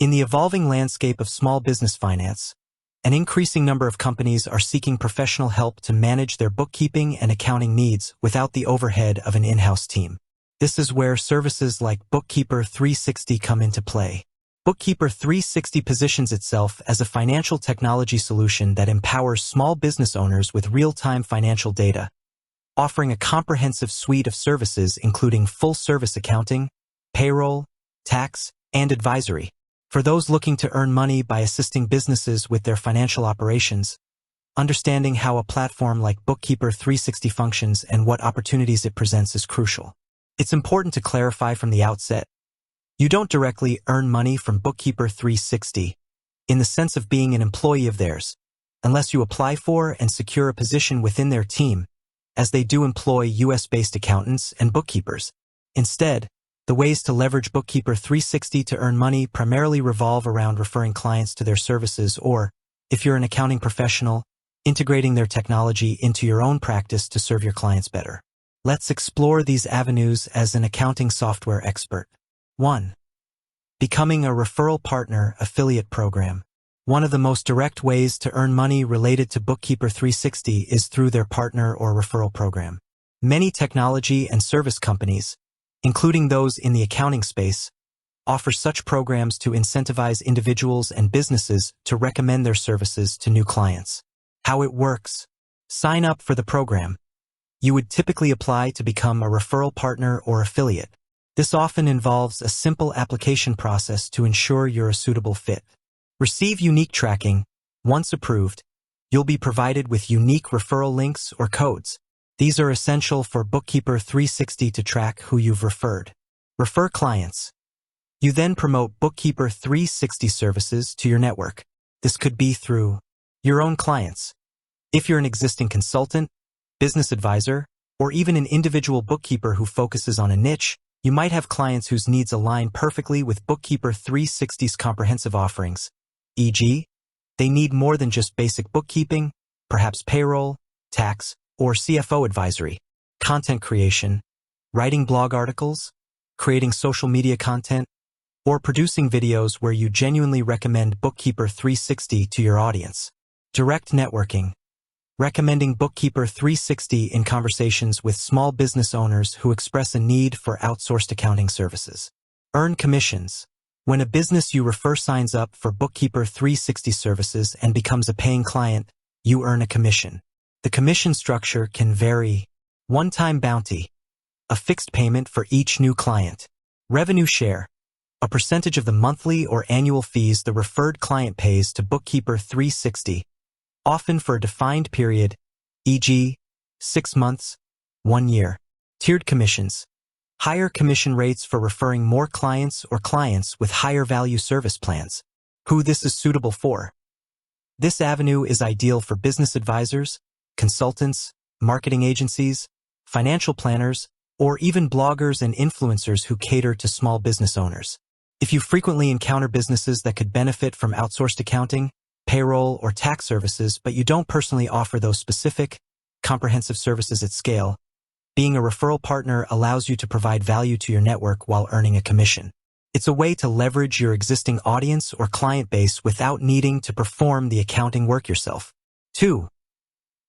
In the evolving landscape of small business finance, an increasing number of companies are seeking professional help to manage their bookkeeping and accounting needs without the overhead of an in-house team. This is where services like Bookkeeper 360 come into play. Bookkeeper 360 positions itself as a financial technology solution that empowers small business owners with real-time financial data, offering a comprehensive suite of services including full-service accounting, payroll, tax, and advisory. For those looking to earn money by assisting businesses with their financial operations, understanding how a platform like Bookkeeper 360 functions and what opportunities it presents is crucial. It's important to clarify from the outset, you don't directly earn money from Bookkeeper 360 in the sense of being an employee of theirs, unless you apply for and secure a position within their team, as they do employ US-based accountants and bookkeepers. Instead, the ways to leverage Bookkeeper 360 to earn money primarily revolve around referring clients to their services or, if you're an accounting professional, integrating their technology into your own practice to serve your clients better. Let's explore these avenues as an accounting software expert. 1. Becoming a referral partner affiliate program. One of the most direct ways to earn money related to Bookkeeper 360 is through their partner or referral program. Many technology and service companies, including those in the accounting space, offer such programs to incentivize individuals and businesses to recommend their services to new clients. How it works. Sign up for the program. You would typically apply to become a referral partner or affiliate. This often involves a simple application process to ensure you're a suitable fit. Receive unique tracking. Once approved, you'll be provided with unique referral links or codes. These are essential for Bookkeeper 360 to track who you've referred. Refer clients. You then promote Bookkeeper 360 services to your network. This could be through your own clients. If you're an existing consultant, business advisor, or even an individual bookkeeper who focuses on a niche, you might have clients whose needs align perfectly with Bookkeeper 360's comprehensive offerings. E.g., they need more than just basic bookkeeping, perhaps payroll, tax, or CFO advisory, content creation, writing blog articles, creating social media content, or producing videos where you genuinely recommend Bookkeeper 360 to your audience. Direct networking. Recommending Bookkeeper 360 in conversations with small business owners who express a need for outsourced accounting services. Earn commissions. When a business you refer signs up for Bookkeeper 360 services and becomes a paying client, you earn a commission. The commission structure can vary. One-time bounty. A fixed payment for each new client. Revenue share. A percentage of the monthly or annual fees the referred client pays to Bookkeeper 360, often for a defined period, e.g., 6 months, 1 year. Tiered commissions. Higher commission rates for referring more clients or clients with higher value service plans. Who this is suitable for. This avenue is ideal for business advisors, consultants, marketing agencies, financial planners, or even bloggers and influencers who cater to small business owners. If you frequently encounter businesses that could benefit from outsourced accounting, payroll, or tax services, but you don't personally offer those specific, comprehensive services at scale, being a referral partner allows you to provide value to your network while earning a commission. It's a way to leverage your existing audience or client base without needing to perform the accounting work yourself. 2.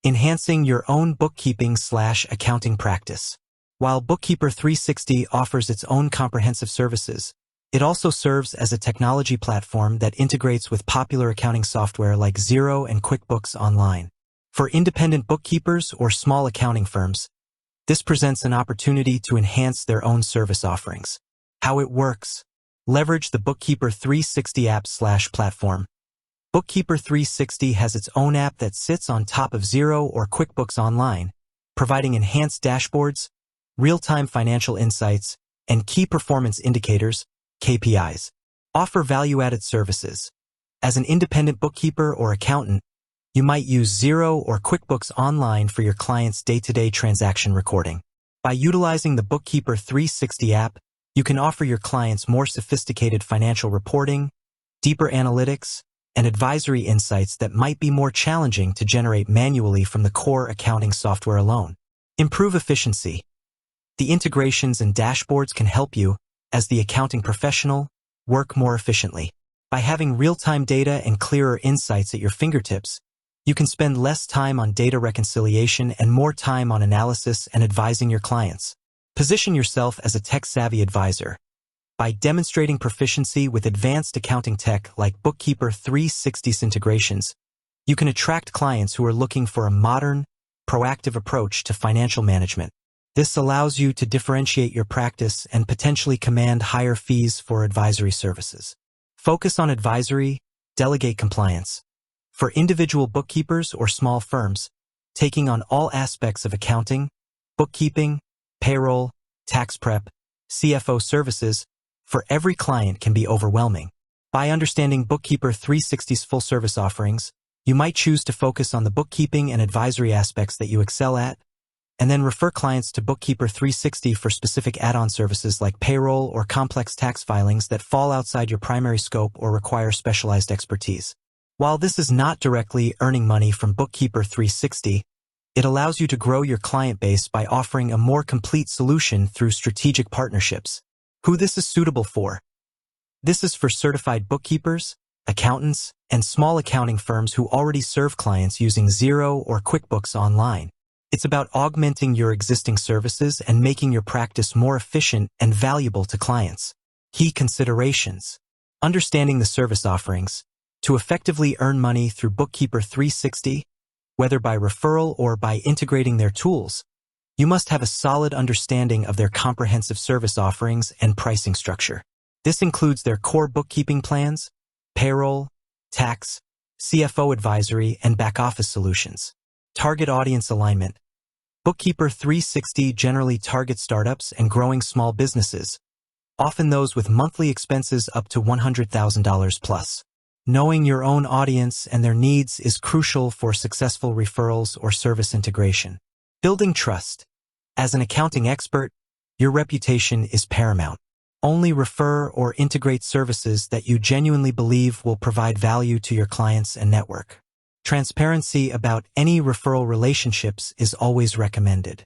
Enhancing your own bookkeeping/accounting practice. While Bookkeeper 360 offers its own comprehensive services, it also serves as a technology platform that integrates with popular accounting software like Xero and QuickBooks Online. For independent bookkeepers or small accounting firms, this presents an opportunity to enhance their own service offerings. How it works. Leverage the Bookkeeper 360 app/platform. Bookkeeper 360 has its own app that sits on top of Xero or QuickBooks Online, providing enhanced dashboards, real-time financial insights, and key performance indicators, KPIs. Offer value-added services. As an independent bookkeeper or accountant, you might use Xero or QuickBooks Online for your clients' day-to-day transaction recording. By utilizing the Bookkeeper 360 app, you can offer your clients more sophisticated financial reporting, deeper analytics, and advisory insights that might be more challenging to generate manually from the core accounting software alone. Improve efficiency. The integrations and dashboards can help you, as the accounting professional, work more efficiently. By having real-time data and clearer insights at your fingertips, you can spend less time on data reconciliation and more time on analysis and advising your clients. Position yourself as a tech-savvy advisor. By demonstrating proficiency with advanced accounting tech like Bookkeeper 360's integrations, you can attract clients who are looking for a modern, proactive approach to financial management. This allows you to differentiate your practice and potentially command higher fees for advisory services. Focus on advisory, delegate compliance. For individual bookkeepers or small firms, taking on all aspects of accounting, bookkeeping, payroll, tax prep, CFO services, for every client can be overwhelming. By understanding Bookkeeper 360's full-service offerings, you might choose to focus on the bookkeeping and advisory aspects that you excel at, and then refer clients to Bookkeeper 360 for specific add-on services like payroll or complex tax filings that fall outside your primary scope or require specialized expertise. While this is not directly earning money from Bookkeeper 360, it allows you to grow your client base by offering a more complete solution through strategic partnerships. Who this is suitable for? This is for certified bookkeepers, accountants, and small accounting firms who already serve clients using Xero or QuickBooks Online. It's about augmenting your existing services and making your practice more efficient and valuable to clients. Key considerations. Understanding the service offerings. To effectively earn money through Bookkeeper 360, whether by referral or by integrating their tools, you must have a solid understanding of their comprehensive service offerings and pricing structure. This includes their core bookkeeping plans, payroll, tax, CFO advisory, and back-office solutions. Target audience alignment. Bookkeeper 360 generally targets startups and growing small businesses, often those with monthly expenses up to $100,000 plus. Knowing your own audience and their needs is crucial for successful referrals or service integration. Building trust. As an accounting expert, your reputation is paramount. Only refer or integrate services that you genuinely believe will provide value to your clients and network. Transparency about any referral relationships is always recommended.